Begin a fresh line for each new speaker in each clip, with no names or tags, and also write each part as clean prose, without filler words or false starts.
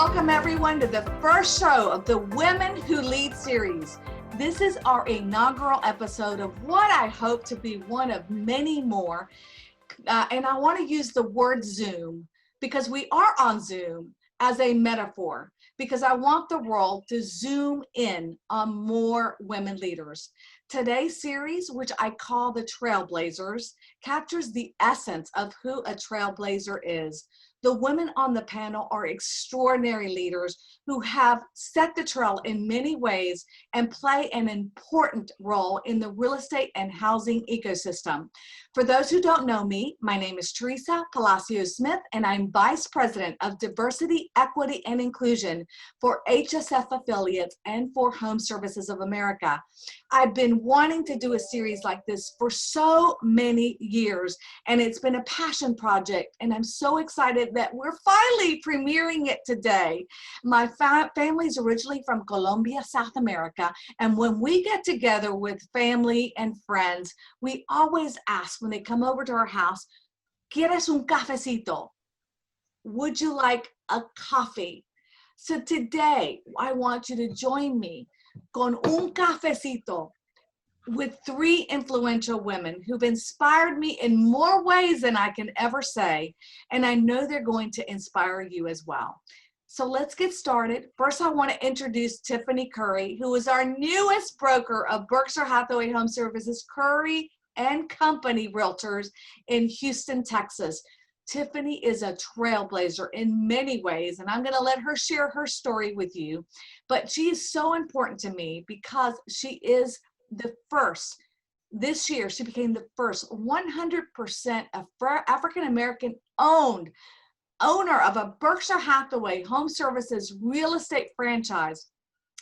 Welcome everyone to the first show of the Women Who Lead series. This is our inaugural episode of what I hope to be one of many more. And I want to use the word Zoom because we are on Zoom as a metaphor, because I want the world to zoom in on more women leaders. Today's series, which I call the Trailblazers, captures the essence of who a trailblazer is. The women on the panel are extraordinary leaders who have set the trail in many ways and play an important role in the real estate and housing ecosystem. For those who don't know me, my name is Teresa Palacios Smith, and I'm Vice President of Diversity, Equity, and Inclusion for HSF Affiliates and for Home Services of America. I've been wanting to do a series like this for so many years, and it's been a passion project, and I'm so excited that we're finally premiering it today. My family's originally from Colombia, South America, and when we get together with family and friends, we always ask when they come over to our house, ¿Quieres un cafecito? Would you like a coffee? So today, I want you to join me con un cafecito with three influential women who've inspired me in more ways than I can ever say, and I know they're going to inspire you as well. So let's get started. First, I want to introduce Tiffany Curry, who is our newest broker of Berkshire Hathaway Home Services Curry and Company Realtors in Houston, Texas. Tiffany is a trailblazer in many ways, and I'm going to let her share her story with you. But she is so important to me because she is the first. This year, she became the first 100% African-American owned owner of a Berkshire Hathaway Home Services real estate franchise.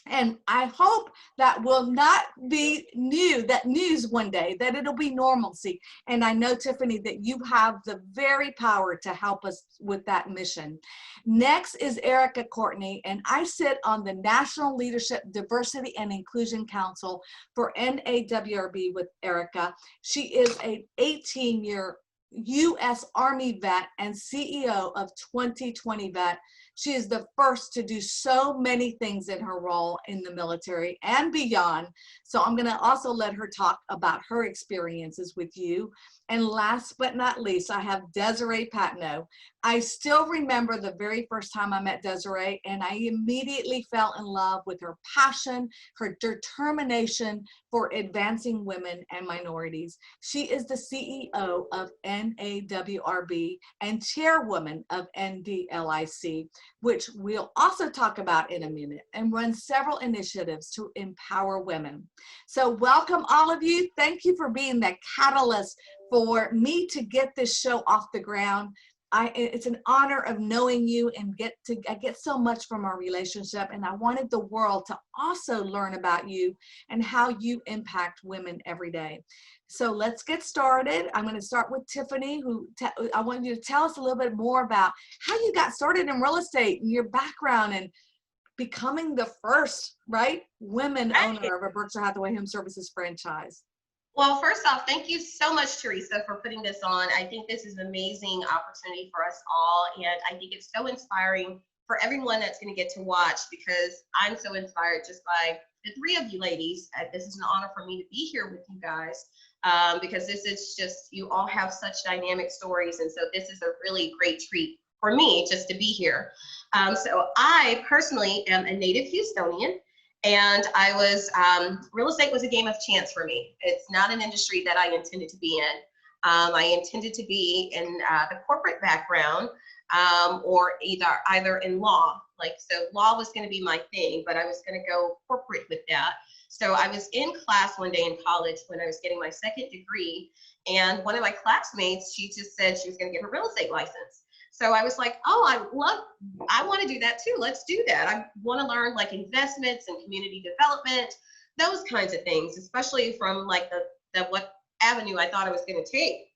And I hope that will not be news one day, that it'll be normalcy. And I know, Tiffany, that you have the very power to help us with that mission. Next is Erica Courtney, and I sit on the National Leadership Diversity and Inclusion Council for NAWRB with Erica. She is an 18-year U.S. Army vet and CEO of 2020 Vet. She is the first to do so many things in her role in the military and beyond. So I'm going to also let her talk about her experiences with you. And last but not least, I have Desiree Patno. I still remember the very first time I met Desiree, and I immediately fell in love with her passion, her determination for advancing women and minorities. She is the CEO of NAWRB and chairwoman of NDLIC, which we'll also talk about in a minute, and runs several initiatives to empower women. So welcome all of you. Thank you for being the catalyst for me to get this show off the ground. It's an honor of knowing you, and I get so much from our relationship, and I wanted the world to also learn about you and how you impact women every day. So let's get started. I'm going to start with Tiffany, I want you to tell us a little bit more about how you got started in real estate and your background and becoming the first, women owner of a Berkshire Hathaway Home Services franchise.
Well, first off, thank you so much, Teresa, for putting this on. I think this is an amazing opportunity for us all, and I think it's so inspiring for everyone that's going to get to watch, because I'm so inspired just by the three of you ladies. This is an honor for me to be here with you guys, because this is just, you all have such dynamic stories, and so this is a really great treat for me just to be here. So I personally am a native Houstonian. And I was, real estate was a game of chance for me. It's not an industry that I intended to be in. I intended to be in the corporate background, or either in law. So law was going to be my thing, but I was going to go corporate with that. So I was in class one day in college when I was getting my second degree, and one of my classmates, she just said she was going to get her real estate license. So I was like, oh, I want to do that too. Let's do that. I want to learn investments and community development, those kinds of things, especially from what avenue I thought I was going to take.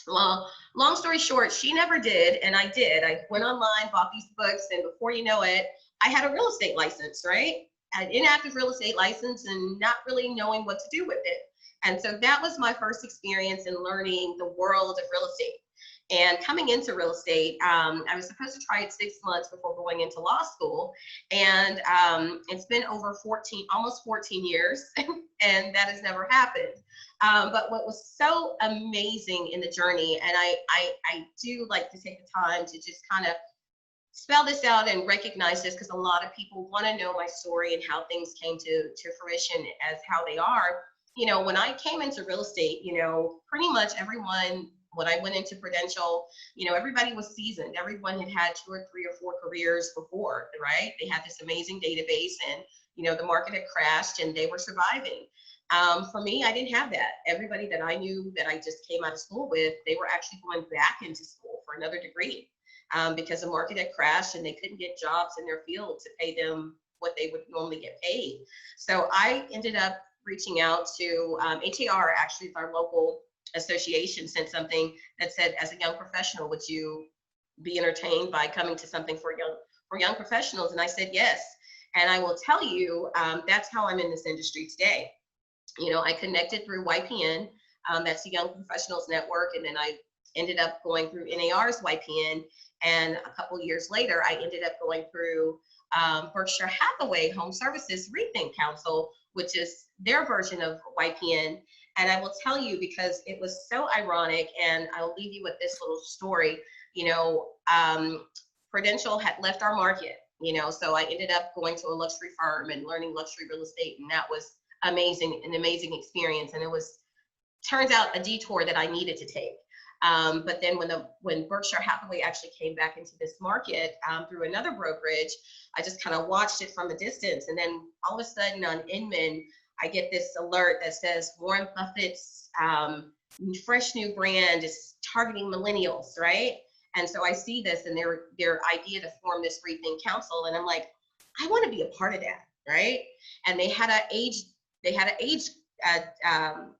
Well, long story short, she never did, and I did. I went online, bought these books, and before you know it, I had a real estate license, right? An inactive real estate license, and not really knowing what to do with it. And so that was my first experience in learning the world of real estate. And coming into real estate, I was supposed to try it 6 months before going into law school. And it's been over 14, almost 14 years, and that has never happened. But what was so amazing in the journey, and I do like to take the time to just kind of spell this out and recognize this, because a lot of people want to know my story and how things came to fruition as how they are. You know, when I came into real estate, you know, pretty much everyone, when I went into Prudential, you know, everybody was seasoned. Everyone had had 2 or 3 or 4 careers before, right? They had this amazing database, and, you know, the market had crashed and they were surviving. For me, I didn't have that. Everybody that I knew that I just came out of school with, they were actually going back into school for another degree, because the market had crashed and they couldn't get jobs in their field to pay them what they would normally get paid. So I ended up reaching out to HAR, actually, is our local association, sent something that said, as a young professional, would you be entertained by coming to something for young professionals? And I said yes. And I will tell you, that's how I'm in this industry today. You know, I connected through YPN, that's the Young Professionals Network, and then I ended up going through NAR's YPN, and a couple years later, I ended up going through Berkshire Hathaway Home Services Rethink Council, which is their version of YPN. And I will tell you, because it was so ironic, and I'll leave you with this little story. You know, Prudential had left our market, you know, so I ended up going to a luxury firm and learning luxury real estate, and that was amazing, an amazing experience. And it was, turns out, a detour that I needed to take. But then when Berkshire Hathaway actually came back into this market through another brokerage, I just kind of watched it from a distance. And then all of a sudden on Inman, I get this alert that says Warren Buffett's fresh new brand is targeting millennials, right? And so I see this and their idea to form this Rethink Council, and I'm like, I want to be a part of that, right? And they had an age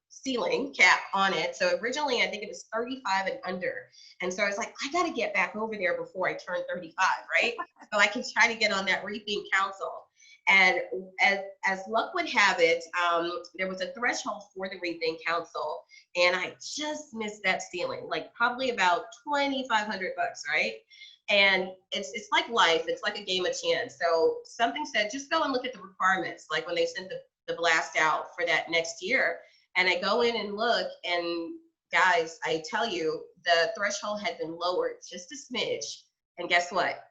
ceiling cap on it. So originally, I think it was 35 and under. And so I was like, I got to get back over there before I turn 35, right? So I can try to get on that Rethink Council. And as luck would have it, there was a threshold for the Rethink Council, and I just missed that ceiling, like probably about $2,500, right? And it's like life. It's like a game of chance. So something said, just go and look at the requirements, like when they sent the blast out for that next year. And I go in and look, and guys, I tell you, the threshold had been lowered just a smidge. And guess what?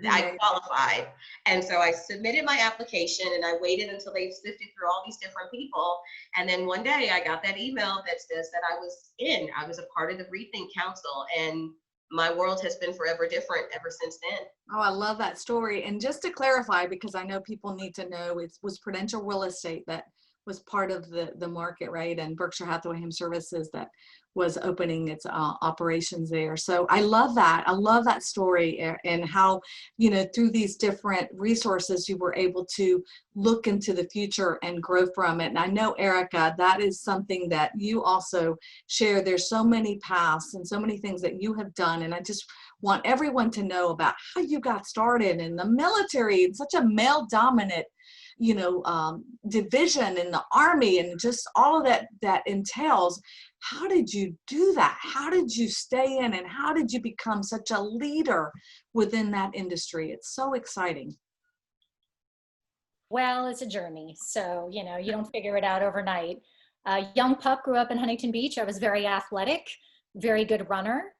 I qualified. And so I submitted my application, and I waited until they sifted through all these different people. And then one day I got that email that says that I was a part of the Rethink Council, and my world has been forever different ever since then.
Oh, I love that story. And just to clarify, because I know people need to know, it was Prudential Real Estate that was part of the market, right? And Berkshire Hathaway Home Services that was opening its operations there. So I love that. I love that story, and how, you know, through these different resources, you were able to look into the future and grow from it. And I know, Erica, that is something that you also share. There's so many paths and so many things that you have done. And I just want everyone to know about how you got started in the military, in such a male dominant, you know, division in the Army, and just all of that entails. How did you do that? How did you stay in, and how did you become such a leader within that industry? It's so exciting.
Well, it's a journey. So, you know, you don't figure it out overnight. Young pup, grew up in Huntington Beach. I was very athletic, very good runner.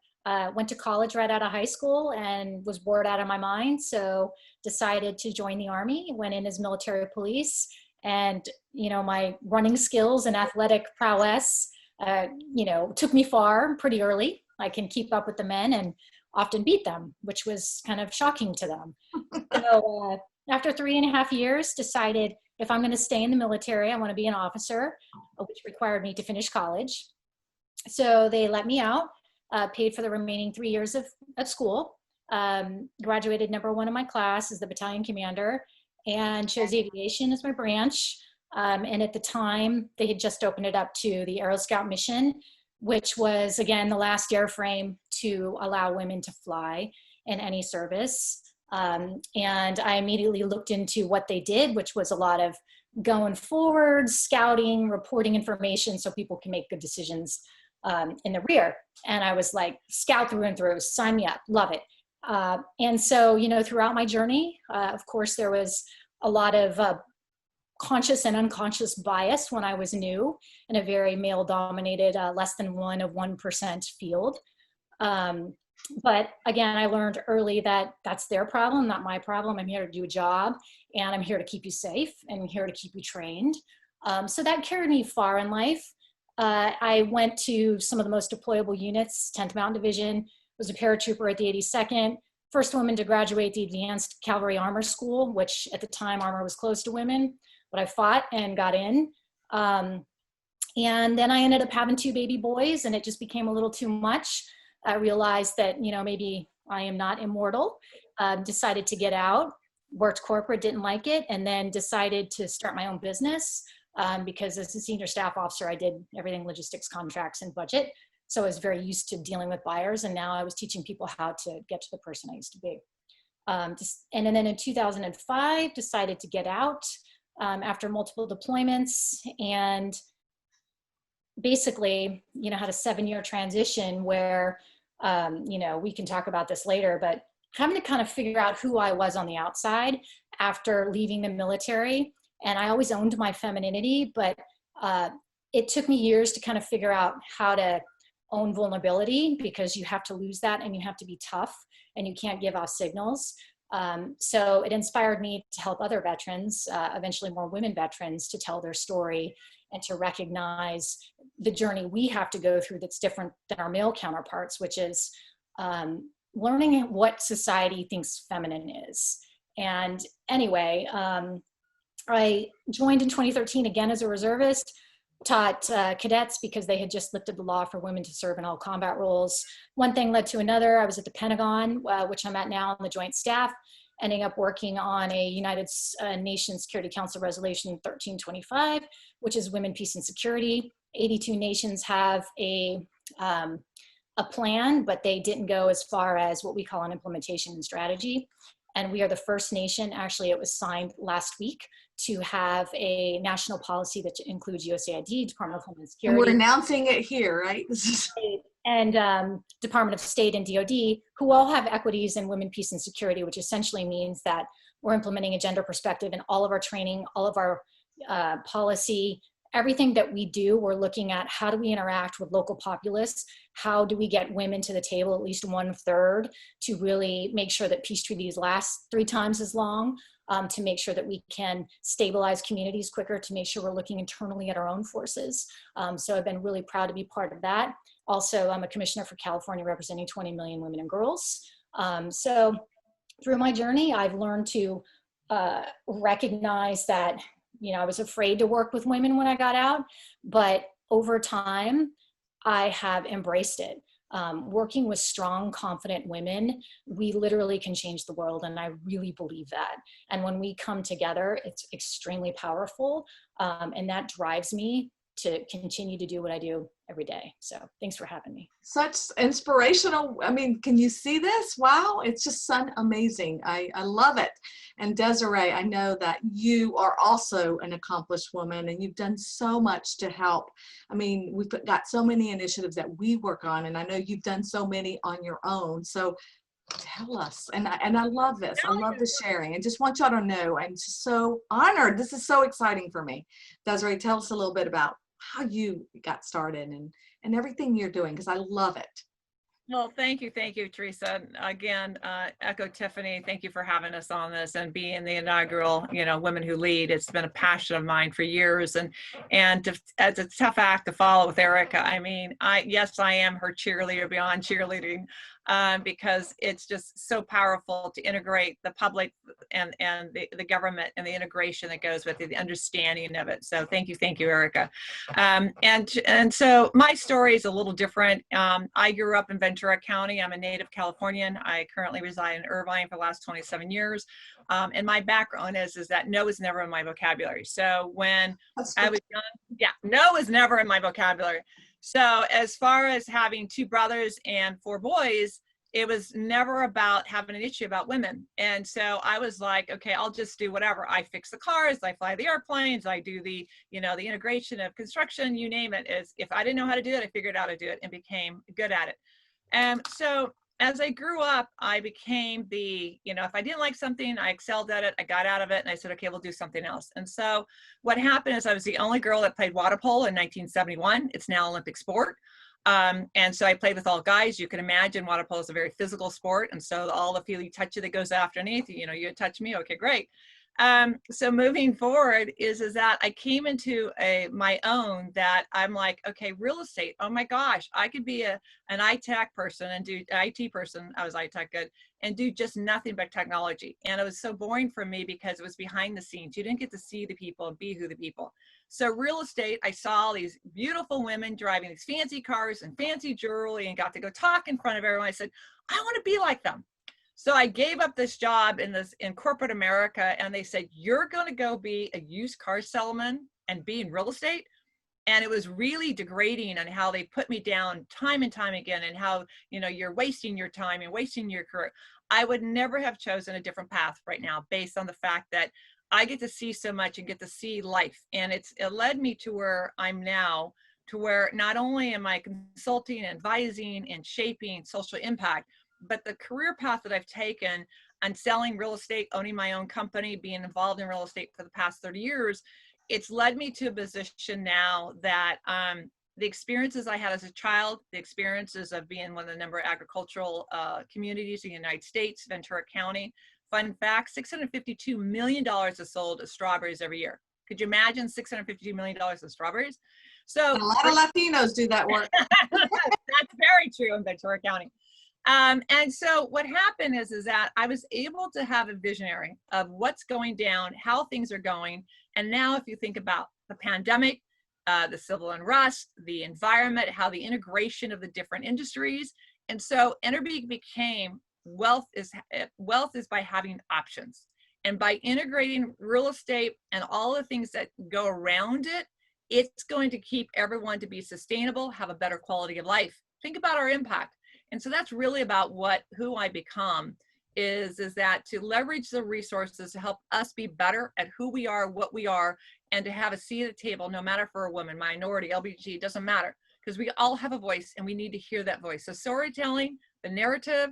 Went to college right out of high school and was bored out of my mind. So decided to join the Army, went in as military police. And, you know, my running skills and athletic prowess, you know, took me far pretty early. I can keep up with the men and often beat them, which was kind of shocking to them. So after 3.5 years, decided if I'm going to stay in the military, I want to be an officer, which required me to finish college. So they let me out. Paid for the remaining 3 years of school, graduated #1 in my class as the battalion commander, and chose aviation as my branch. And at the time, they had just opened it up to the Aero Scout mission, which was, again, the last airframe to allow women to fly in any service. And I immediately looked into what they did, which was a lot of going forward, scouting, reporting information so people can make good decisions in the rear. And I was like, scout through and through, sign me up, love it. And so, throughout my journey, of course, there was a lot of conscious and unconscious bias when I was new in a very male-dominated, less than 1% field. But again, I learned early that that's their problem, not my problem. I'm here to do a job, and I'm here to keep you safe, and I'm here to keep you trained. So that carried me far in life. I went to some of the most deployable units, 10th Mountain Division, was a paratrooper at the 82nd, first woman to graduate the Advanced Cavalry Armor School, which at the time armor was closed to women, but I fought and got in. And then I ended up having 2 baby boys, and it just became a little too much. I realized that, maybe I am not immortal, decided to get out, worked corporate, didn't like it, and then decided to start my own business because as a senior staff officer, I did everything logistics, contracts, and budget. So I was very used to dealing with buyers, and now I was teaching people how to get to the person I used to be. And then in 2005, decided to get out after multiple deployments, and basically, had a 7-year transition where, we can talk about this later, but having to kind of figure out who I was on the outside after leaving the military. And I always owned my femininity, but it took me years to kind of figure out how to own vulnerability, because you have to lose that and you have to be tough and you can't give off signals. So it inspired me to help other veterans, eventually more women veterans, to tell their story and to recognize the journey we have to go through that's different than our male counterparts, which is learning what society thinks feminine is. And anyway, I joined in 2013 again as a reservist, taught cadets because they had just lifted the law for women to serve in all combat roles. One thing led to another. I was at the Pentagon, which I'm at now on the Joint Staff, ending up working on a United Nations Security Council Resolution 1325, which is women, peace, and security. 82 nations have a plan, but they didn't go as far as what we call an implementation and strategy. And we are the first nation, actually it was signed last week, to have a national policy that includes USAID, Department of Homeland Security.
And we're announcing it here, right?
And Department of State and DOD, who all have equities in women, peace, and security, which essentially means that we're implementing a gender perspective in all of our training, all of our policy, everything that we do. We're looking at how do we interact with local populace? How do we get women to the table, at least 1/3, to really make sure that peace treaties last 3 times as long, to make sure that we can stabilize communities quicker, to make sure we're looking internally at our own forces. So I've been really proud to be part of that. Also, I'm a commissioner for California representing 20 million women and girls. So through my journey, I've learned to recognize that, I was afraid to work with women when I got out, but over time, I have embraced it. Working with strong, confident women, we literally can change the world, and I really believe that. And when we come together, it's extremely powerful, and that drives me to continue to do what I do every day. So thanks for having me.
Such inspirational. I mean, can you see this? Wow, it's just so amazing. I love it. And Desiree, I know that you are also an accomplished woman, and you've done so much to help. I mean, we've got so many initiatives that we work on, and I know you've done so many on your own. So tell us. And I love this. I love the sharing. I just want y'all to know I'm just so honored. This is so exciting for me. Desiree, tell us a little bit about how you got started and everything you're doing, because I love it.
Well, thank you, Teresa. Again, echo Tiffany. Thank you for having us on this and being the inaugural, Women Who Lead. It's been a passion of mine for years, and it's a tough act to follow with Erica. I mean, yes, I am her cheerleader beyond cheerleading, because it's just so powerful to integrate the public and the government and the integration that goes with it, the understanding of it. So thank you, Erica. And so my story is a little different. I grew up in Ventura County. I'm a native Californian. I currently reside in Irvine for the last 27 years. And my background is that no is never in my vocabulary. So when I was young, no is never in my vocabulary. So as far as having 2 brothers and 4 boys, it was never about having an issue about women. And so I was like, okay, I'll just do whatever. I fix the cars, I fly the airplanes, I do the, you know, the integration of construction, you name it. Is if I didn't know how to do it, I figured out how to do it and became good at it. And so as I grew up, I became the, you know, if I didn't like something, I excelled at it, I got out of it, and I said, okay, we'll do something else. And so what happened is I was the only girl that played water polo in 1971. It's now Olympic sport. And so I played with all guys. You can imagine water polo is a very physical sport. And so all the feely touchy that goes underneath, you know, you touch me, okay, great. So moving forward is that I came into my own that I'm like, okay, real estate. Oh my gosh, I could be an iTech person and do IT person. I was iTech good and do just nothing but technology. And it was so boring for me because it was behind the scenes. You didn't get to see the people and be who the people. So real estate, I saw all these beautiful women driving these fancy cars and fancy jewelry and got to go talk in front of everyone. I said, I want to be like them. So I gave up this job in corporate America, and they said, you're going to go be a used car salesman and be in real estate. And it was really degrading on how they put me down time and time again, and how, you know, you're wasting your time and wasting your career. I would never have chosen a different path right now based on the fact that I get to see so much and get to see life. And it led me to where I'm now, to where not only am I consulting, advising, and shaping social impact, but the career path that I've taken on selling real estate, owning my own company, being involved in real estate for the past 30 years, it's led me to a position now that the experiences I had as a child, the experiences of being one of the number of agricultural communities in the United States, Ventura County. Fun fact, $652 million is sold as strawberries every year. Could you imagine $652 million of strawberries? So
A lot of Latinos do that work.
that's very true in Ventura County. And so what happened is that I was able to have a visionary of what's going down, how things are going. And now if you think about the pandemic, the civil unrest, the environment, how the integration of the different industries. And so Energy became wealth is by having options. And by integrating real estate and all the things that go around it, it's going to keep everyone to be sustainable, have a better quality of life. Think about our impact. And so that's really about who I become is that to leverage the resources to help us be better at who we are, what we are, and to have a seat at the table, no matter if we're a woman, minority, LBG, doesn't matter, because we all have a voice and we need to hear that voice. So storytelling, the narrative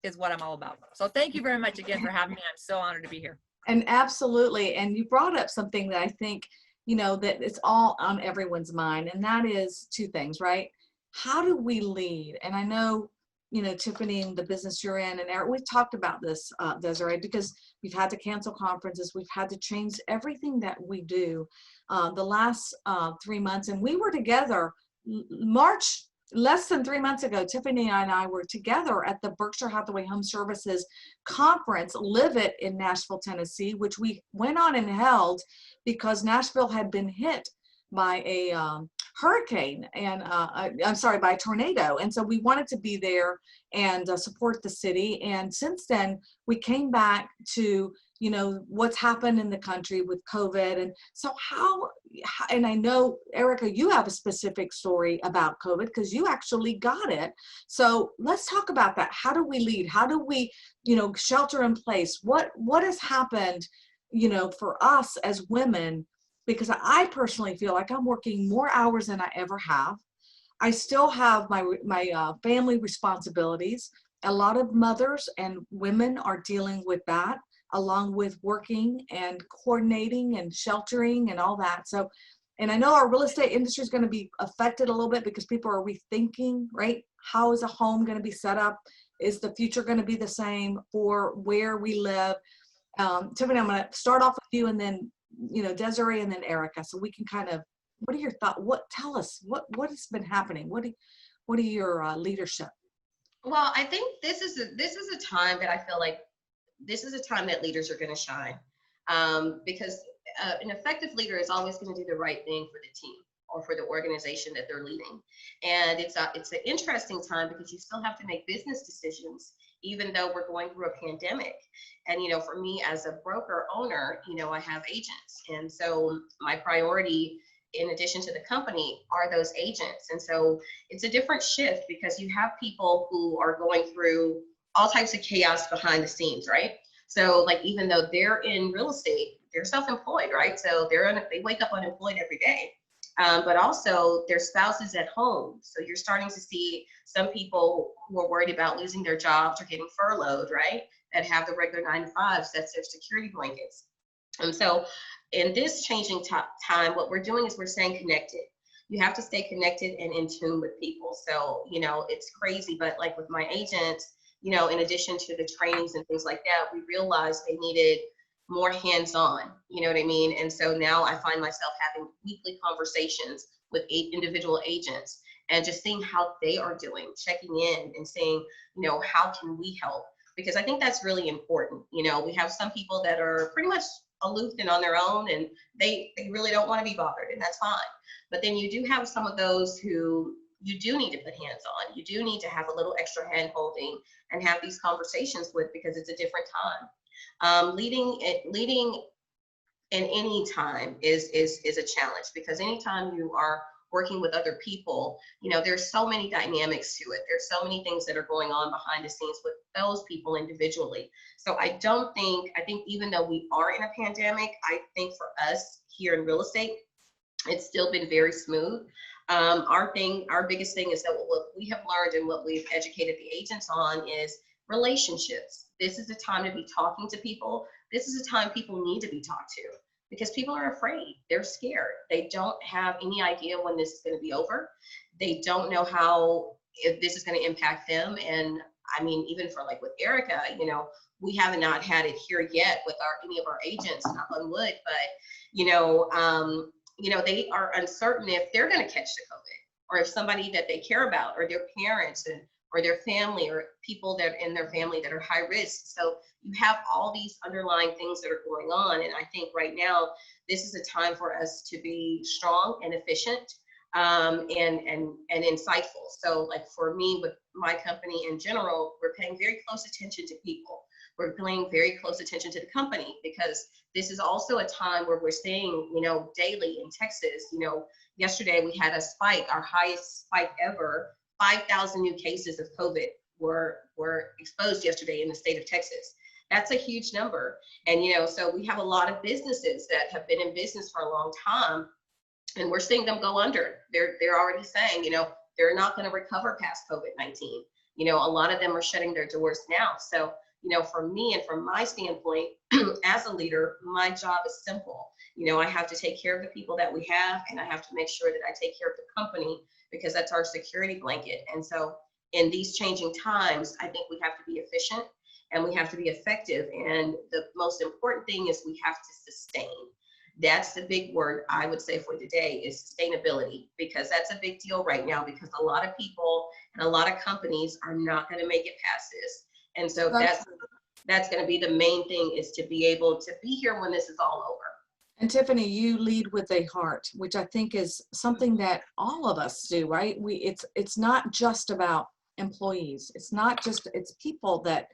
is what I'm all about. So thank you very much again for having me. I'm so honored to be here.
And absolutely. And you brought up something that I think, you know, that it's all on everyone's mind. And that is two things, right? How do we lead? And I know, you know, Tiffany and the business you're in and Eric, we've talked about this, Desiree, because we've had to cancel conferences. We've had to change everything that we do the last 3 months. And we were together March, less than 3 months ago, Tiffany and I were together at the Berkshire Hathaway Home Services conference, Live It, in Nashville, Tennessee, which we went on and held because Nashville had been hit by a hurricane and by a tornado. And so we wanted to be there and support the city. And since then, we came back to, you know, what's happened in the country with COVID. And so and I know, Erica, you have a specific story about COVID because you actually got it. So let's talk about that. How do we lead? How do we, you know, shelter in place? What has happened, you know, for us as women? Because I personally feel like I'm working more hours than I ever have. I still have my family responsibilities. A lot of mothers and women are dealing with that, along with working and coordinating and sheltering and all that. So, and I know our real estate industry is going to be affected a little bit because people are rethinking, right? How is a home going to be set up? Is the future going to be the same for where we live? Tiffany, I'm going to start off with you and then, you know, Desiree and then Erica, so we can kind of, what are your thoughts? Tell us what has been happening? What are your leadership?
Well, I think this is a time that I feel like this is a time that leaders are going to shine, because an effective leader is always going to do the right thing for the team or for the organization that they're leading. And it's an interesting time because you still have to make business decisions, even though we're going through a pandemic. And, you know, for me as a broker owner, you know, I have agents. And so my priority in addition to the company, are those agents. And so it's a different shift because you have people who are going through all types of chaos behind the scenes, right? So like, even though they're in real estate, they're self-employed, right? So they wake up unemployed every day. But also their spouses at home. So you're starting to see some people who are worried about losing their jobs or getting furloughed, right? That have the regular 9-to-5s, that's their security blankets. And so in this changing time, what we're doing is we're staying connected. You have to stay connected and in tune with people. So, you know, it's crazy, but like with my agents, you know, in addition to the trainings and things like that, we realized they needed more hands-on, you know what I mean? And so now I find myself having weekly conversations with 8 individual agents and just seeing how they are doing, checking in and saying, you know, how can we help? Because I think that's really important. You know, we have some people that are pretty much aloof and on their own, and they really don't want to be bothered, and that's fine. But then you do have some of those who you do need to put hands on. You do need to have a little extra hand holding and have these conversations with, because it's a different time. Leading in any time is a challenge, because anytime you are working with other people, you know, there's so many dynamics to it. There's so many things that are going on behind the scenes with those people individually. So I think even though we are in a pandemic, I think for us here in real estate, it's still been very smooth. Our biggest thing is that what we have learned and what we've educated the agents on is relationships. This is the time to be talking to people. This is a time people need to be talked to, because people are afraid. They're scared. They don't have any idea when this is going to be over. They don't know if this is going to impact them. And I mean, even for like with Erica, you know, we have not had it here yet with any of our agents, knock on wood, but you know, they are uncertain if they're going to catch the COVID, or if somebody that they care about, or their parents or their family, or people that in their family that are high risk. So you have all these underlying things that are going on. And I think right now, this is a time for us to be strong and efficient, and insightful. So like for me, with my company in general, we're paying very close attention to people. We're paying very close attention to the company, because this is also a time where we're seeing, you know, daily in Texas, you know, yesterday we had a spike, our highest spike ever. 5,000 new cases of COVID were exposed yesterday in the state of Texas. That's a huge number. And, you know, so we have a lot of businesses that have been in business for a long time, and we're seeing them go under. They're already saying, you know, they're not going to recover past COVID-19. You know, a lot of them are shutting their doors now. So, you know, for me and from my standpoint, as a leader, my job is simple. You know, I have to take care of the people that we have, and I have to make sure that I take care of the company, because that's our security blanket. And so in these changing times, I think we have to be efficient and we have to be effective. And the most important thing is we have to sustain. That's the big word I would say for today, is sustainability, because that's a big deal right now, because a lot of people and a lot of companies are not going to make it past this. And so that's going to be the main thing, is to be able to be here when this is all over.
And Tiffany, you lead with a heart, which I think is something that all of us do, right? It's not just about employees. It's people that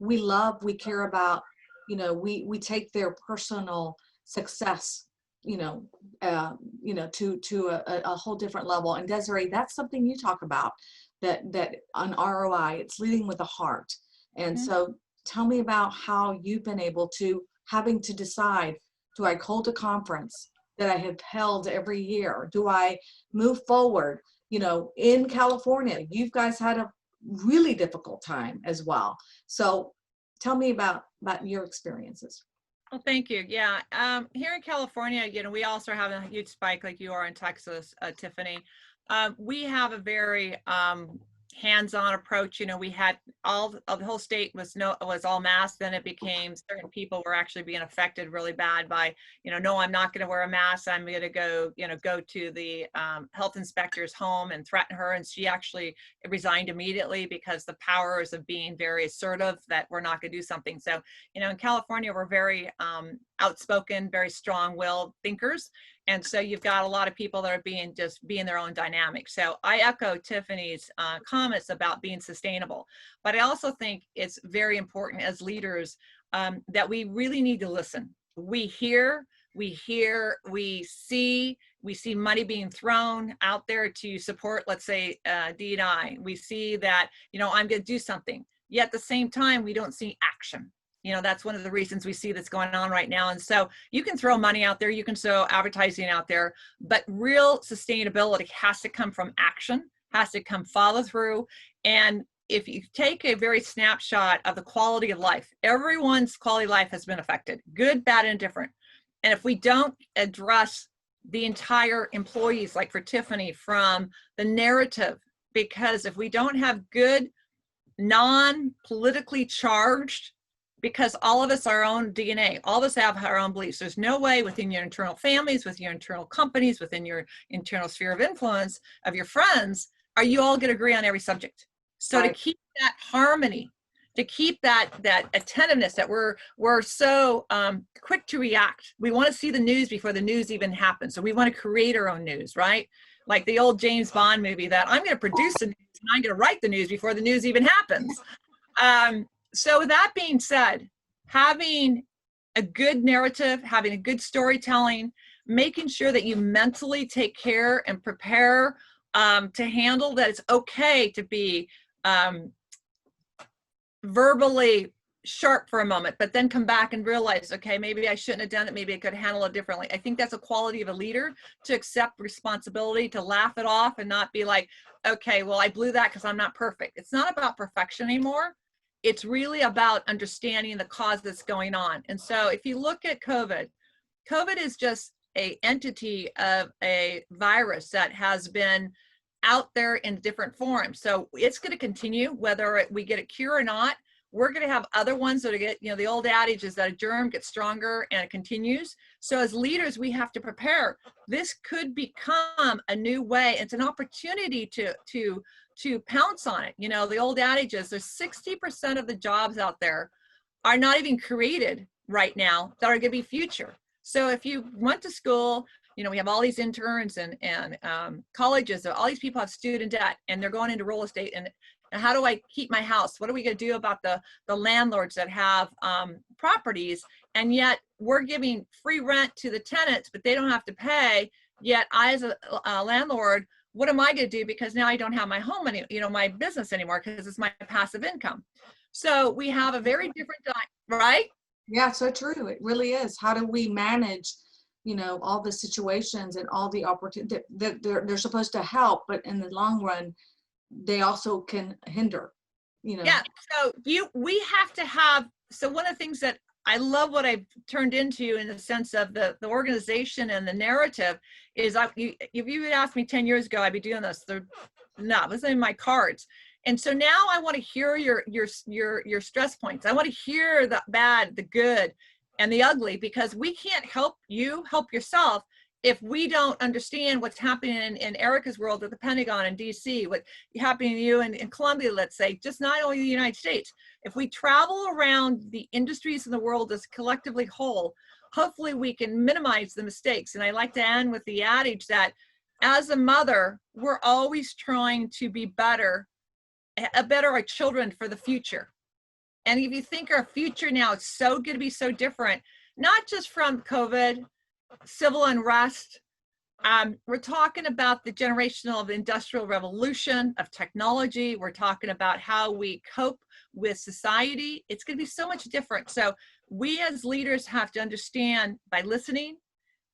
we love, we care about, you know, we take their personal success, to a whole different level. And Desiree, that's something you talk about, that on ROI, it's leading with a heart. And so tell me about how you've been able to, having to decide, do I hold a conference that I have held every year? Do I move forward? You know, in California, you guys had a really difficult time as well. So tell me about your experiences.
Well, thank you. Yeah. Here in California, you know, we also have a huge spike like you are in Texas, Tiffany. We have a very hands-on approach. You know, we had the whole state was all masked. Then it became certain people were actually being affected really bad by, you know, no, I'm not going to wear a mask. I'm going to go to the health inspector's home and threaten her. And she actually resigned immediately, because the powers of being very assertive that we're not going to do something. So, you know, in California, we're very outspoken, very strong-willed thinkers. And so you've got a lot of people that are being their own dynamic. So I echo Tiffany's comments about being sustainable. But I also think it's very important as leaders that we really need to listen. We hear, we hear, we see money being thrown out there to support, let's say, D&I. We see that, I'm going to do something. Yet at the same time, we don't see action. That's one of the reasons we see that's going on right now. And so you can throw money out there, you can throw advertising out there, but real sustainability has to come from action, has to come follow through. And if you take a very snapshot of the quality of life, everyone's quality of life has been affected, good, bad, and different. And if we don't address the entire employees, like for Tiffany, from the narrative, because if we don't have good, non-politically charged, because all of us are our own DNA, all of us have our own beliefs. There's no way within your internal families, with your internal companies, within your internal sphere of influence of your friends, are you all going to agree on every subject? So to keep that harmony, to keep that attentiveness, that we're so quick to react. We want to see the news before the news even happens. So we want to create our own news, right? Like the old James Bond movie, that I'm going to produce the news and I'm going to write the news before the news even happens. So with that being said, having a good narrative, having a good storytelling, making sure that you mentally take care and prepare to handle that it's okay to be verbally sharp for a moment, but then come back and realize, okay, maybe I shouldn't have done it. Maybe I could handle it differently. I think that's a quality of a leader, to accept responsibility, to laugh it off and not be like, okay, well, I blew that because I'm not perfect. It's not about perfection anymore. It's really about understanding the cause that's going on. And so if you look at COVID is just an entity of a virus that has been out there in different forms. So it's going to continue, whether we get a cure or not. We're going to have other ones that get, the old adage is that a germ gets stronger and it continues. So as leaders, we have to prepare. This could become a new way. It's an opportunity to pounce on it. The old adage is there's 60% of the jobs out there are not even created right now that are going to be future. So if you went to school, we have all these interns and colleges, all these people have student debt and they're going into real estate. And how do I keep my house? What are we going to do about the landlords that have properties? And yet we're giving free rent to the tenants, but they don't have to pay. Yet I, as a landlord, what am I going to do? Because now I don't have my home, my business anymore, because it's my passive income. So we have a very different right?
Yeah, so true. It really is. How do we manage, all the situations and all the opportunities that they're supposed to help, but in the long run, they also can hinder,
Yeah. So we have to have, so one of the things that I love what I've turned into in the sense of the organization and the narrative is, if you had asked me 10 years ago, I'd be doing this. It wasn't in my cards. And so now I want to hear your stress points. I want to hear the bad, the good, and the ugly, because we can't help you help yourself if we don't understand what's happening in Erica's world at the Pentagon in DC, what's happening to you in Colombia, let's say, just not only the United States. If we travel around the industries in the world as collectively whole, hopefully we can minimize the mistakes. And I like to end with the adage that as a mother, we're always trying to be better our children for the future. And if you think our future now is so going to be so different, not just from COVID, civil unrest, we're talking about the generational of industrial revolution, of technology. We're talking about how we cope with society. It's going to be so much different. So we as leaders have to understand, by listening,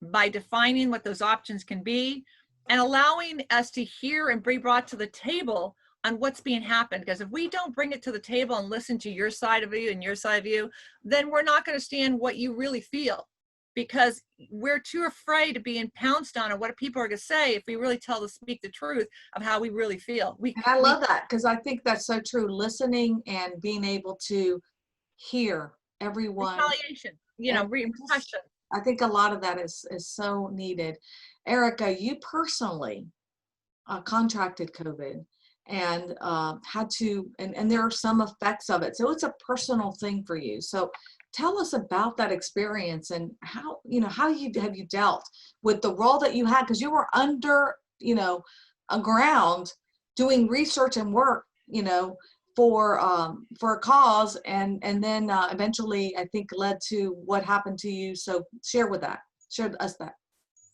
by defining what those options can be, and allowing us to hear and be brought to the table on what's being happened. Because if we don't bring it to the table and listen to your side of you and your side of you, then we're not going to understand what you really feel, because we're too afraid of being pounced on and what people are going to say if we really speak the truth of how we really feel.
I love that, because I think that's so true. Listening and being able to hear everyone.
Retaliation, repression.
I think a lot of that is so needed. Erica, you personally contracted COVID and had to, and there are some effects of it. So it's a personal thing for you. So tell us about that experience and how you dealt with the role that you had, because you were under, a ground doing research and work, for a cause, and then eventually I think led to what happened to you. So share with that. Share us that.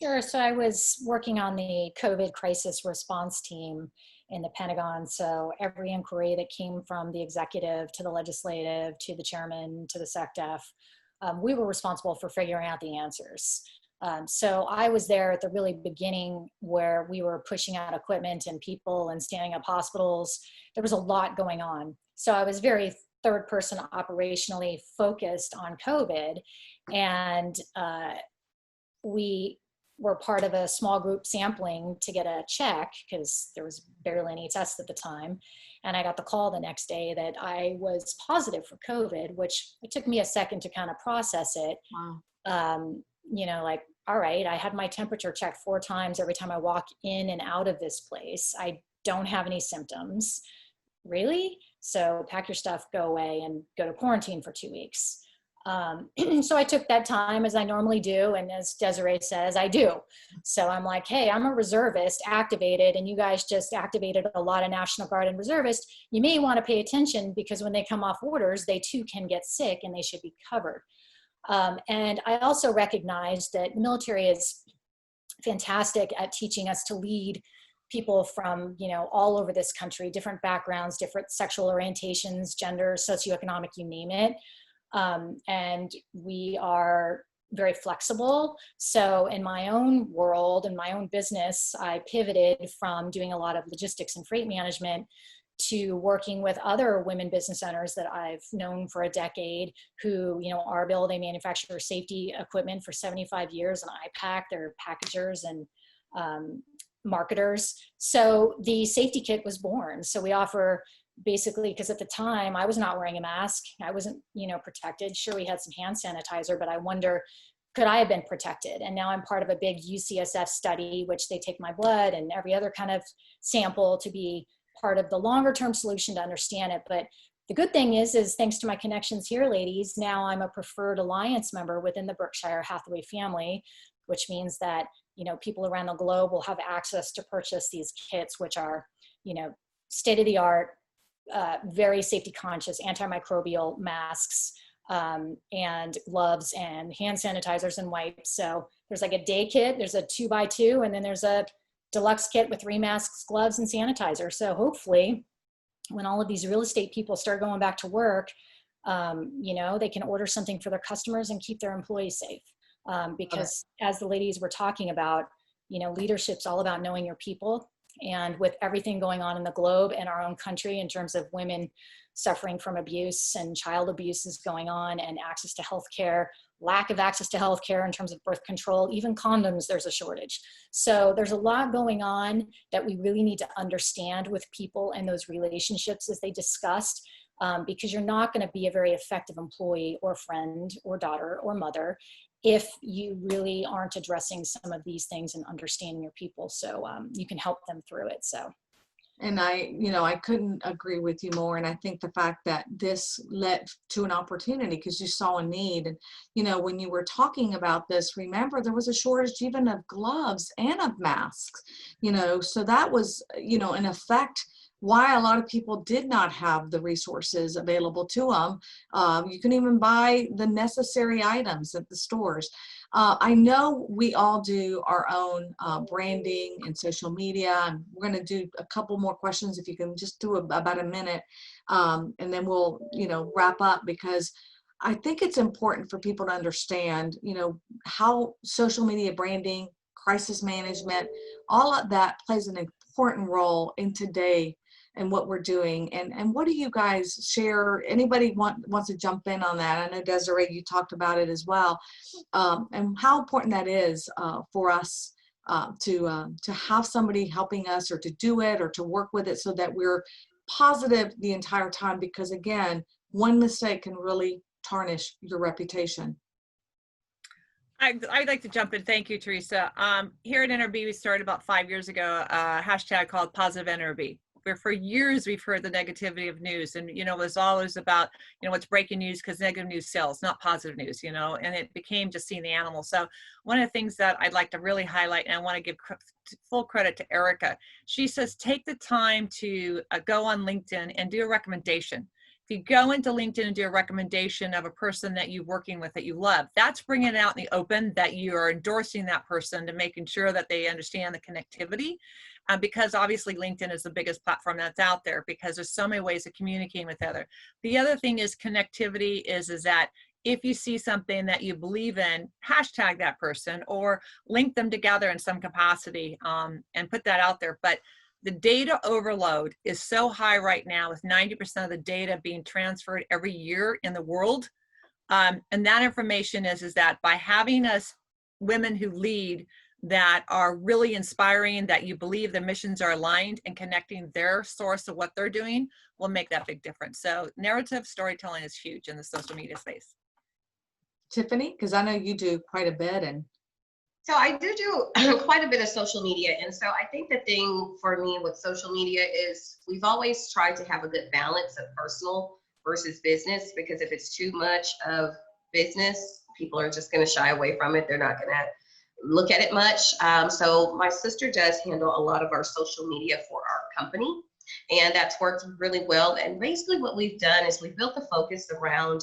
Sure. So I was working on the COVID crisis response team in the Pentagon. So every inquiry that came from the executive to the legislative to the chairman to the SecDef, we were responsible for figuring out the answers. So I was there at the really beginning where we were pushing out equipment and people and standing up hospitals. There was a lot going on. So I was very third person operationally focused on COVID. And we were part of a small group sampling to get a check because there was barely any tests at the time. And I got the call the next day that I was positive for COVID, which it took me a second to kind of process it.
Wow.
You know, like, all right, I had my temperature checked 4 times every time I walk in and out of this place. I don't have any symptoms. Really? So pack your stuff, go away, and go to quarantine for 2 weeks. So I took that time as I normally do. And as Desiree says, I do. So I'm like, hey, I'm a reservist activated, and you guys just activated a lot of National Guard and reservists. You may want to pay attention because when they come off orders, they too can get sick and they should be covered. And I also recognize that the military is fantastic at teaching us to lead people from, you know, all over this country, different backgrounds, different sexual orientations, gender, socioeconomic, you name it. And we are very flexible. So in my own world, in my own business, I pivoted from doing a lot of logistics and freight management to working with other women business owners that I've known for a decade who, you know, are they manufacture safety equipment for 75 years, and IPAC, they're packagers and marketers. So the safety kit was born. So we offer basically, because at the time I was not wearing a mask, I wasn't, you know, protected. Sure, we had some hand sanitizer, but I wonder, could I have been protected? And now I'm part of a big UCSF study, which they take my blood and every other kind of sample to be part of the longer term solution to understand it. But the good thing is thanks to my connections here, ladies, now I'm a preferred alliance member within the Berkshire Hathaway family, which means that, you know, people around the globe will have access to purchase these kits, which are, you know, state of the art, very safety conscious antimicrobial masks, and gloves and hand sanitizers and wipes. So there's like a day kit, there's a 2x2, and then there's a deluxe kit with 3 masks, gloves, and sanitizer. So hopefully when all of these real estate people start going back to work, you know, they can order something for their customers and keep their employees safe. Because as the ladies were talking about, you know, leadership's all about knowing your people. And with everything going on in the globe and our own country in terms of women suffering from abuse and child abuse is going on, and access to healthcare, lack of access to healthcare in terms of birth control, even condoms, there's a shortage. So there's a lot going on that we really need to understand with people and those relationships as they discussed, because you're not going to be a very effective employee or friend or daughter or mother if you really aren't addressing some of these things and understanding your people. So you can help them through it. So.
And I couldn't agree with you more. And I think the fact that this led to an opportunity because you saw a need. And, you know, when you were talking about this, remember there was a shortage even of gloves and of masks, you know, so that was, you know, in effect, why a lot of people did not have the resources available to them. You can even buy the necessary items at the stores. I know we all do our own branding and social media, and we're going to do a couple more questions if you can just do about a minute, and then we'll, you know, wrap up, because I think it's important for people to understand, you know, how social media branding, crisis management, all of that plays an important role in today and what we're doing. And what do you guys share? Anybody wants to jump in on that? I know Desiree, you talked about it as well, and how important that is for us to have somebody helping us, or to do it, or to work with it, so that we're positive the entire time. Because again, one mistake can really tarnish your reputation.
I'd like to jump in. Thank you, Teresa. Here at NRB, we started about 5 years ago, a hashtag called Positive NRB, where for years we've heard the negativity of news, and, you know, it was always about, you know, what's breaking news, because negative news sells, not positive news, you know, and it became just seeing the animal. So one of the things that I'd like to really highlight, and I want to give full credit to Erica, she says, take the time to go on LinkedIn and do a recommendation. If you go into LinkedIn and do a recommendation of a person that you're working with that you love, that's bringing it out in the open that you are endorsing that person to making sure that they understand the connectivity. Because obviously LinkedIn is the biggest platform that's out there because there's so many ways of communicating with other. The other thing is connectivity is that if you see something that you believe in, hashtag that person or link them together in some capacity and put that out there. But the data overload is so high right now with 90% of the data being transferred every year in the world. And that information is that by having us women who lead that are really inspiring, that you believe the missions are aligned and connecting their source of what they're doing will make that big difference. So narrative storytelling is huge in the social media space.
Tiffany, because I know you do quite a bit. And
So I do quite a bit of social media. And so I think the thing for me with social media is we've always tried to have a good balance of personal versus business, because if it's too much of business, people are just going to shy away from it. They're not going to look at it much. So my sister does handle a lot of our social media for our company, and that's worked really well. And basically what we've done is we've built the focus around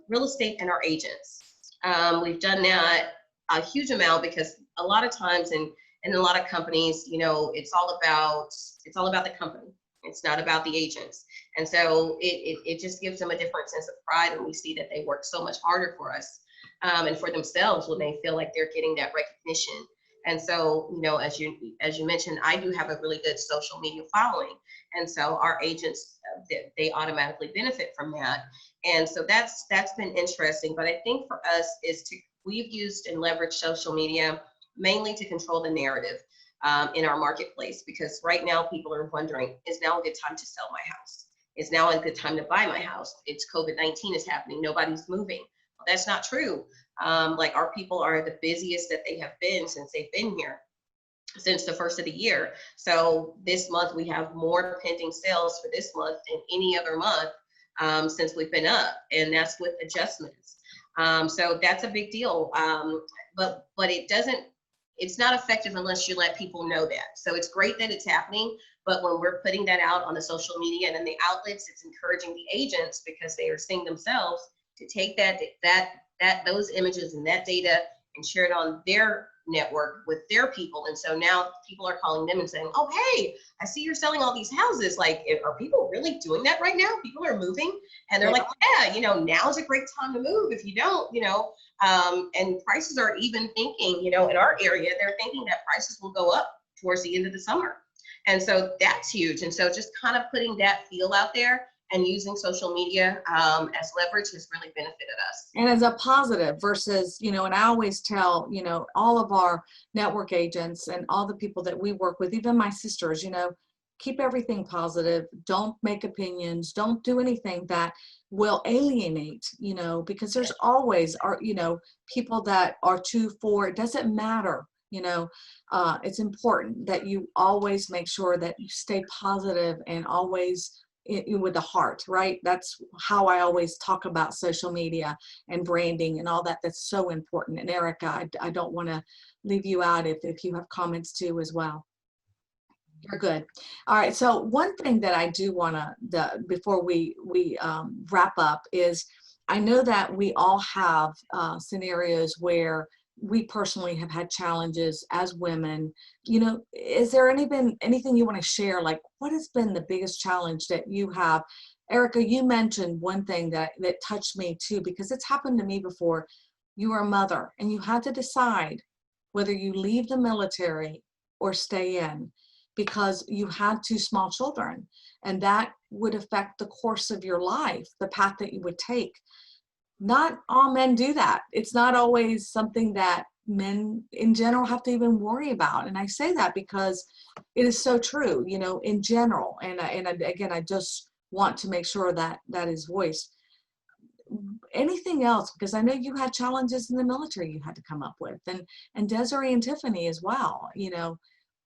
real estate and our agents. We've done that a huge amount because a lot of times in a lot of companies, you know, it's all about the company. It's not about the agents. And so it just gives them a different sense of pride. And we see that they work so much harder for us and for themselves when they feel like they're getting that recognition. And so, you know, as you mentioned, I do have a really good social media following. And so our agents, they automatically benefit from that. And so that's been interesting. But I think for us we've used and leveraged social media mainly to control the narrative in our marketplace, because right now people are wondering, is now a good time to sell my house? Is now a good time to buy my house? It's COVID-19 is happening. Nobody's moving. Well, that's not true. Like our people are the busiest that they have been since they've been here, since the first of the year. So this month we have more pending sales for this month than any other month since we've been up, and that's with adjustments. So that's a big deal. But it's not effective unless you let people know that. So it's great that it's happening, but when we're putting that out on the social media and in the outlets, it's encouraging the agents, because they are seeing themselves, to take those images and that data and share it on their network with their people. And so now people are calling them and saying, oh, hey, I see you're selling all these houses. Like, are people really doing that right now? People are moving. And they're like, yeah, you know, now's a great time to move. If you don't, you know, and prices are even thinking, you know, in our area, they're thinking that prices will go up towards the end of the summer. And so that's huge. And so just kind of putting that feel out there and using social media as leverage has really benefited us.
And as a positive versus, you know, and I always tell, you know, all of our network agents and all the people that we work with, even my sisters, you know, keep everything positive. Don't make opinions. Don't do anything that will alienate, you know, because there's always you know, people that are 2-4. It doesn't matter. You know, it's important that you always make sure that you stay positive and always with the heart, right? That's how I always talk about social media and branding and all that. That's so important. And Erica, I don't want to leave you out if you have comments too as well. You're good. All right. So one thing that I do want to, before we wrap up, is I know that we all have scenarios where we personally have had challenges as women. You know, is there anything you want to share? Like, what has been the biggest challenge that you have? Erica, you mentioned one thing that touched me too, because it's happened to me before. You were a mother and you had to decide whether you leave the military or stay in, because you had 2 small children, and that would affect the course of your life, the path that you would take. Not all men do that. It's not always something that men in general have to even worry about. And I say that because it is so true, you know, in general. And again, I just want to make sure that that is voiced. Anything else? Because I know you had challenges in the military you had to come up with, and Desiree and Tiffany as well. You know,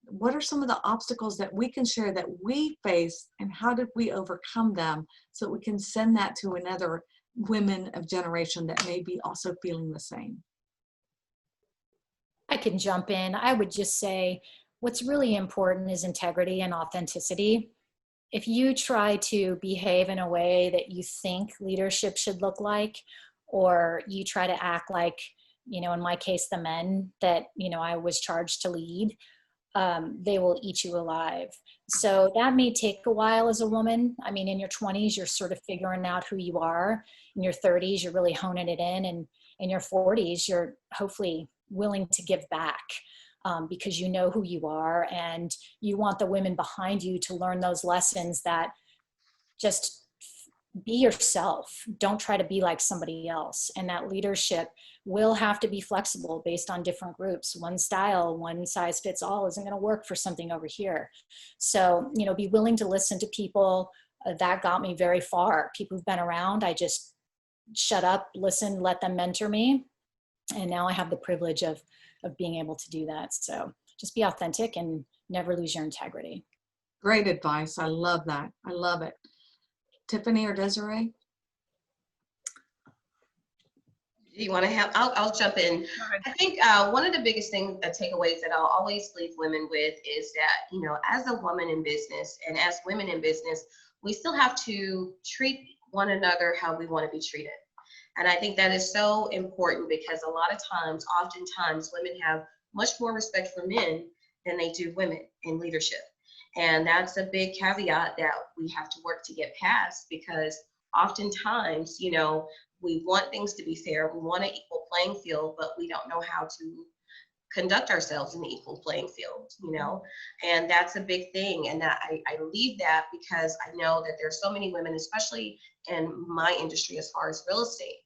what are some of the obstacles that we can share that we face, and how did we overcome them so that we can send that to another women of generation that may be also feeling the same?
I can jump in. I would just say what's really important is integrity and authenticity. if you try to behave in a way that you think leadership should look like, or you try to act like, in my case, the men that, I was charged to lead, they will eat you alive. So that may take a while as a woman. I mean, in your 20s, you're sort of figuring out who you are. In your 30s, you're really honing it in. And in your 40s, you're hopefully willing to give back. Because you know who you are, and you want the women behind you to learn those lessons, that just be yourself. Don't try to be like somebody else. And that leadership will have to be flexible based on different groups. One style, one size fits all isn't going to work for something over here. So, be willing to listen to people. That got me very far. People who've been around, I just shut up, listen, let them mentor me. And now I have the privilege of being able to do that. So just be authentic and never lose your integrity.
Great advice. I love that. I love it. Tiffany or Desiree?
Do you want to have, I'll jump in. I think one of the biggest things, takeaways that I'll always leave women with is that, as a woman in business and as women in business, we still have to treat one another how we want to be treated. And I think that is so important, because a lot of times, oftentimes, women have much more respect for men than they do women in leadership. And that's a big caveat that we have to work to get past, because oftentimes, we want things to be fair. We want an equal playing field, but we don't know how to conduct ourselves in the equal playing field, and that's a big thing. And that I leave that because I know that there's so many women, especially in my industry, as far as real estate,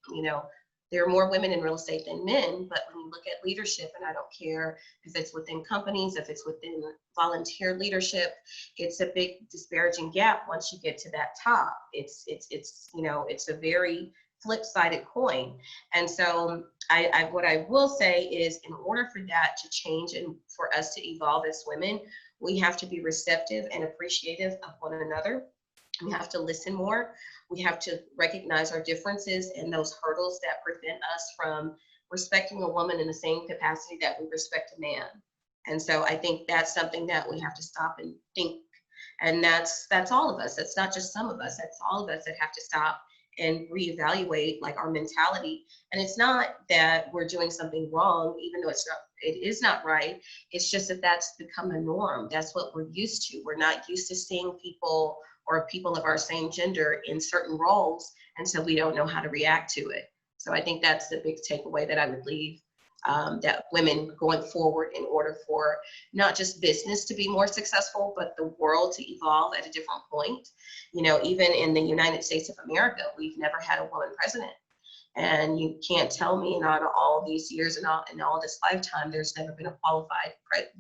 there are more women in real estate than men, but when you look at leadership, and I don't care if it's within companies, if it's within volunteer leadership, it's a big disparaging gap once you get to that top. It's a very flip-sided coin. And so I what I will say is, in order for that to change and for us to evolve as women, we have to be receptive and appreciative of one another. We have to listen more. We have to recognize our differences and those hurdles that prevent us from respecting a woman in the same capacity that we respect a man. And so I think that's something that we have to stop and think. And that's all of us. That's not just some of us. That's all of us that have to stop and reevaluate our mentality. And it's not that we're doing something wrong, even though it is not right. It's just that that's become a norm. That's what we're used to. We're not used to seeing people or people of our same gender in certain roles. And so we don't know how to react to it. So I think that's the big takeaway that I would leave, that women going forward, in order for not just business to be more successful, but the world to evolve at a different point. Even in the United States of America, we've never had a woman president. And you can't tell me, out of all these years and all this lifetime, there's never been a qualified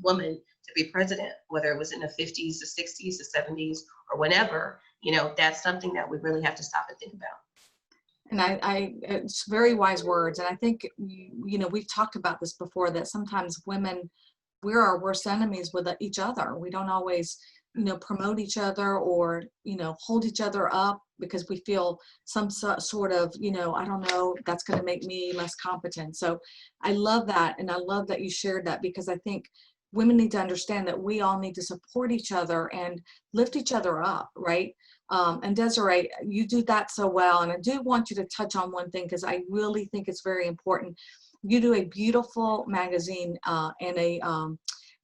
woman to be president, whether it was in the 50s, the 60s, the 70s, or whenever. That's something that we really have to stop and think about.
And it's very wise words. And I think, we've talked about this before, that sometimes women, we're our worst enemies with each other. We don't always, promote each other or, hold each other up because we feel some sort of, I don't know, that's going to make me less competent. So I love that. And I love that you shared that, because I think women need to understand that we all need to support each other and lift each other up, right? And Desiree, you do that so well. And I do want you to touch on one thing, because I really think it's very important. You do a beautiful magazine and a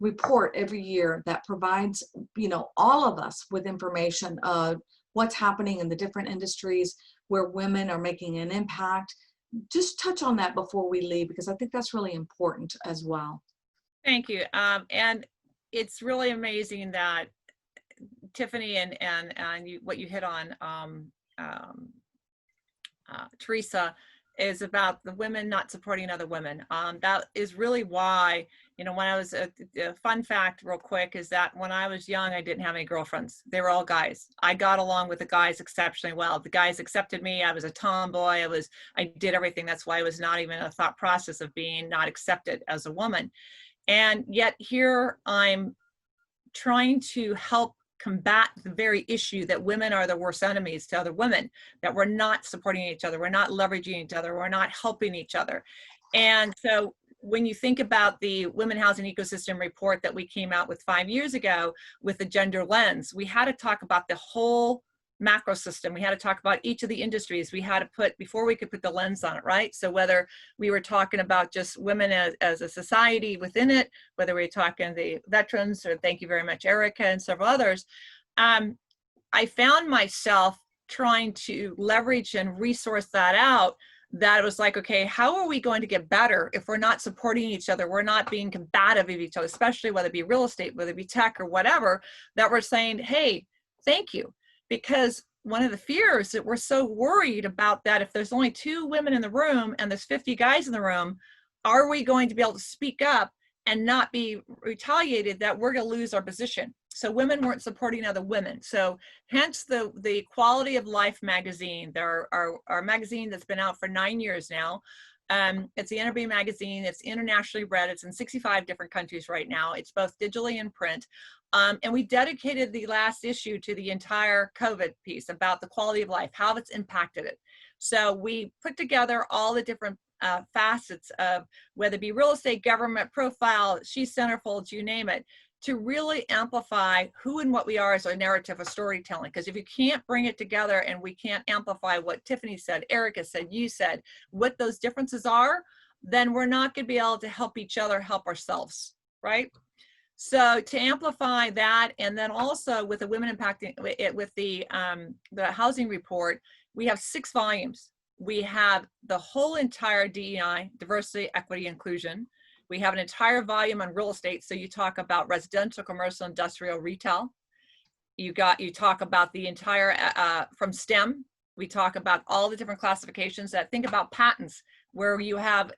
report every year that provides, all of us with information of what's happening in the different industries where women are making an impact. Just touch on that before we leave, because I think that's really important as well.
Thank you. And it's really amazing that Tiffany and you, what you hit on, Teresa, is about the women not supporting other women. That is really why, when I was, a fun fact real quick is that when I was young, I didn't have any girlfriends. They were all guys. I got along with the guys exceptionally well. The guys accepted me. I was a tomboy. I did everything. That's why I was not even a thought process of being not accepted as a woman. And yet here I'm trying to help combat the very issue that women are the worst enemies to other women, that we're not supporting each other, we're not leveraging each other, we're not helping each other. And so when you think about the Women Housing Ecosystem report that we came out with 5 years ago with the gender lens, we had to talk about the whole macro system. We had to talk about each of the industries. We had to put, before we could put the lens on it, right? So whether we were talking about just women as a society within it, whether we were talking the veterans, or thank you very much, Erica, and several others, I found myself trying to leverage and resource that out. That it was like, okay, how are we going to get better if we're not supporting each other? We're not being combative of each other, especially whether it be real estate, whether it be tech or whatever, that we're saying, hey, thank you. Because one of the fears that we're so worried about that if there's only 2 women in the room and there's 50 guys in the room, are we going to be able to speak up and not be retaliated that we're going to lose our position? So women weren't supporting other women. So hence the Quality of Life magazine, our magazine that's been out for 9 years now. It's the NRB magazine. It's internationally read. It's in 65 different countries right now. It's both digitally and print. And we dedicated the last issue to the entire COVID piece about the quality of life, how it's impacted it. So we put together all the different facets of whether it be real estate, government, profile, She's Centerfolds, you name it, to really amplify who and what we are as a narrative of storytelling. Because if you can't bring it together and we can't amplify what Tiffany said, Erica said, you said, what those differences are, then we're not going to be able to help each other help ourselves, right? So to amplify that, and then also with the women impacting it, with the housing report, we have 6 volumes. We have the whole entire DEI, diversity, equity, inclusion. We have an entire volume on real estate. So you talk about residential, commercial, industrial, retail. You talk about the entire, from STEM, we talk about all the different classifications. That think about patents, where you have,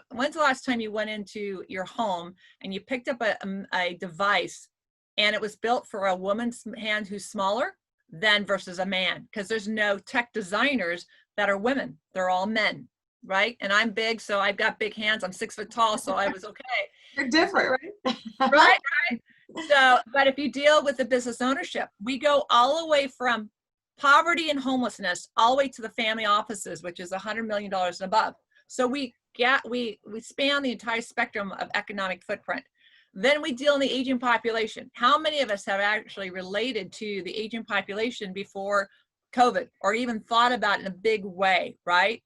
when's the last time you went into your home and you picked up a device and it was built for a woman's hand who's smaller than versus a man? Because there's no tech designers that are women. They're all men. Right? And I'm big, so I've got big hands. I'm 6 foot tall, so I was okay.
You're different, right?
Right? So, but if you deal with the business ownership, we go all the way from poverty and homelessness all the way to the family offices, which is $100 million and above. So we span the entire spectrum of economic footprint. Then we deal in the aging population. How many of us have actually related to the aging population before COVID, or even thought about it in a big way, right?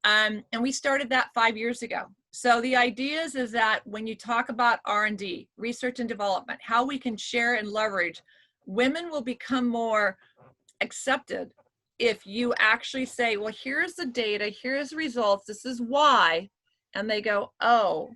And we started that 5 years ago. So the idea is that when you talk about R&D, research and development, how we can share and leverage, women will become more accepted if you actually say, well, here's the data, here's the results, this is why. And they go, oh,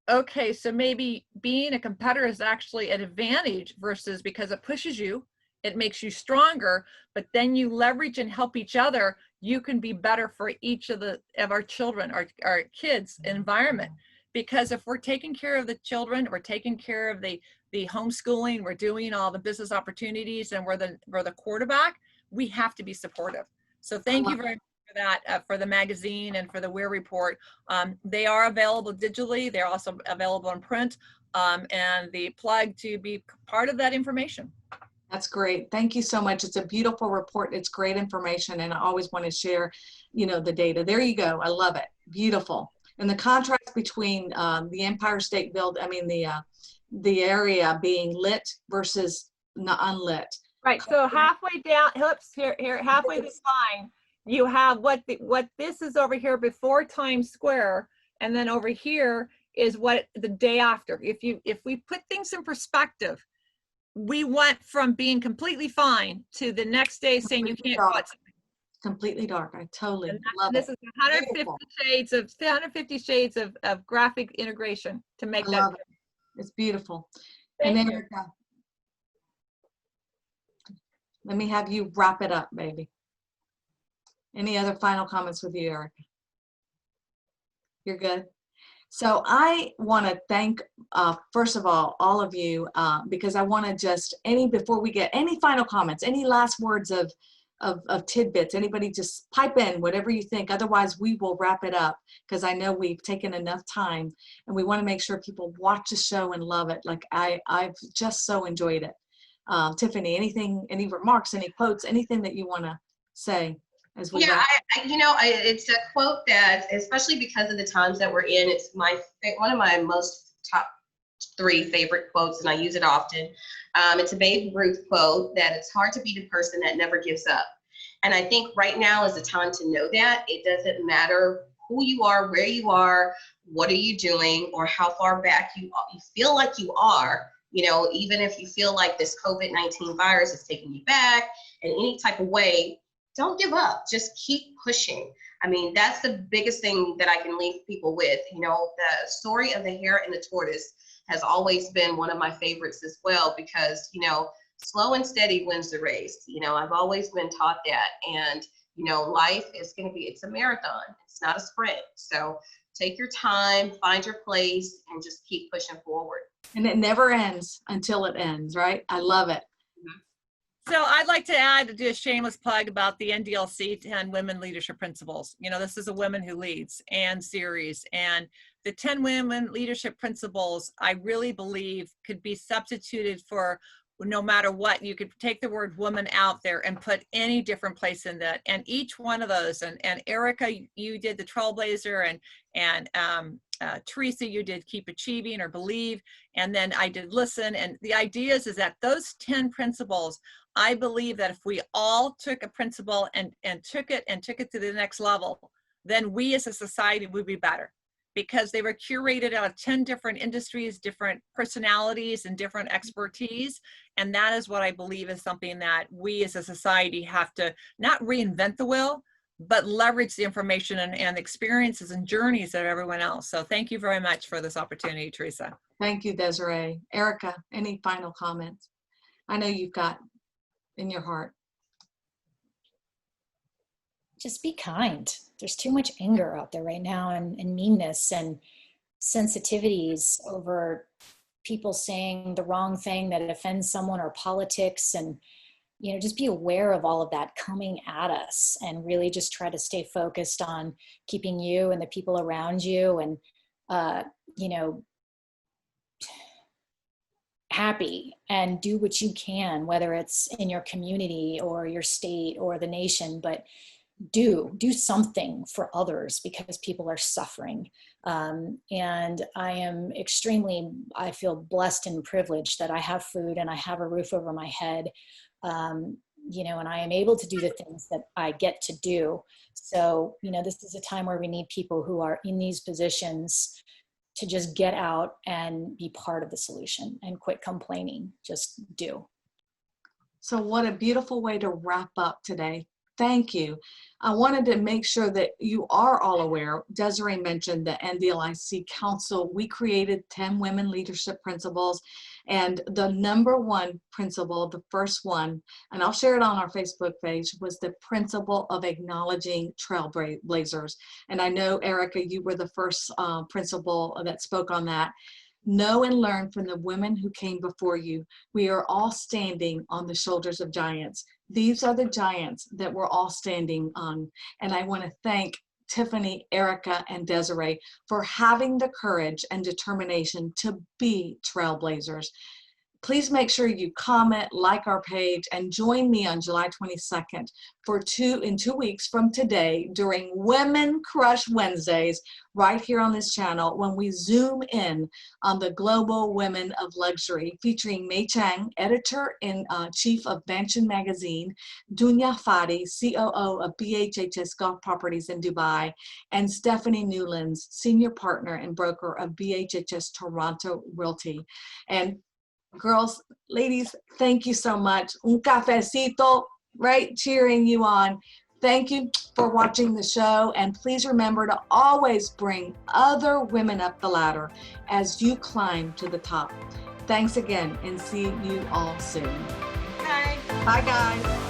okay, so maybe being a competitor is actually an advantage versus, because it pushes you, it makes you stronger, but then you leverage and help each other. You can be better for each of our children, our kids' environment. Because if we're taking care of the children, we're taking care of the homeschooling, we're doing all the business opportunities, and we're the quarterback, we have to be supportive. So thank you very much for that, for the magazine and for the WEAR report. They are available digitally. They're also available in print, and the plug to be part of that information.
That's great. Thank you so much. It's a beautiful report. It's great information, and I always want to share, the data. There you go. I love it. Beautiful. And the contrast between the Empire State the area being lit versus unlit.
Right. So halfway down, here, halfway this line, you have what this is over here before Times Square, and then over here is what the day after. If we put things in perspective, we went from being completely fine to the next day saying you can't go outside.
Completely dark. I totally love
this
it.
This is 150 shades of graphic integration to make
I
that.
love it. It's beautiful.
Thank
and
you.
Erica, let me have you wrap it up, baby. Any other final comments with you, Erica? You're good. So I want to thank, first of all of you, because I want to just, before we get any final comments, any last words of tidbits, anybody just pipe in whatever you think. Otherwise, we will wrap it up, because I know we've taken enough time, and we want to make sure people watch the show and love it. Like I've just so enjoyed it. Tiffany, any remarks, any quotes, anything that you want to say as we
Yeah,
wrap?
it's a quote that, especially because of the times that we're in, it's one of my most top 3 favorite quotes, and I use it often. It's a Babe Ruth quote that it's hard to be the person that never gives up. And I think right now is the time to know that it doesn't matter who you are, where you are, what are you doing, or how far back you feel like you are. Even if you feel like this COVID-19 virus is taking you back in any type of way, don't give up. Just keep pushing. I mean, that's the biggest thing that I can leave people with. The story of the hare and the tortoise has always been one of my favorites as well, because, slow and steady wins the race. I've always been taught that. And, life is it's a marathon. It's not a sprint. So take your time, find your place, and just keep pushing forward.
And it never ends until it ends, right? I love it.
So I'd like to add a shameless plug about the NDLC 10 Women Leadership Principles. This is a Women Who Leads and series. And the 10 Women Leadership Principles, I really believe, could be substituted for no matter what. You could take the word woman out there and put any different place in that. And each one of those, and Erica, you did the Trailblazer, and Teresa, you did Keep Achieving or Believe, and then I did Listen. And the idea is that those 10 principles, I believe that if we all took a principle and took it to the next level, then we as a society would be better, because they were curated out of 10 different industries, different personalities, and different expertise. And that is what I believe is something that we as a society have to not reinvent the wheel, but leverage the information and experiences and journeys of everyone else. So thank you very much for this opportunity, Teresa.
Thank you, Desiree. Erica, any final comments? I know you've got in your heart.
Just be kind. There's too much anger out there right now, and meanness and sensitivities over people saying the wrong thing that offends someone, or politics. And, just be aware of all of that coming at us, and really just try to stay focused on keeping you and the people around you and, happy, and do what you can, whether it's in your community or your state or the nation, but do something for others, because people are suffering. And I feel blessed and privileged that I have food and I have a roof over my head, and I am able to do the things that I get to do. So, this is a time where we need people who are in these positions to just get out and be part of the solution and quit complaining. Just do.
So what a beautiful way to wrap up today. Thank you. I wanted to make sure that you are all aware. Desiree mentioned the NDLIC Council. We created 10 women leadership principles, and the number 1 principle, the first one, and I'll share it on our Facebook page, was the principle of acknowledging trailblazers. And I know, Erica, you were the first principal that spoke on that. Know and learn from the women who came before you. We are all standing on the shoulders of giants. These are the giants that we're all standing on. And I want to thank Tiffany, Erica, and Desiree for having the courage and determination to be trailblazers. Please make sure you comment, like our page, and join me on July 22nd in 2 weeks from today during Women Crush Wednesdays right here on this channel, when we zoom in on the global women of luxury, featuring Mei Chang, editor-in-chief of Mansion Magazine, Dunya Fadi, COO of BHHS Golf Properties in Dubai, and Stephanie Newlands, senior partner and broker of BHHS Toronto Realty. And girls, ladies, thank you so much. Un cafecito, right? Cheering you on. Thank you for watching the show. And please remember to always bring other women up the ladder as you climb to the top. Thanks again, and see you all soon.
Bye.
Bye, guys.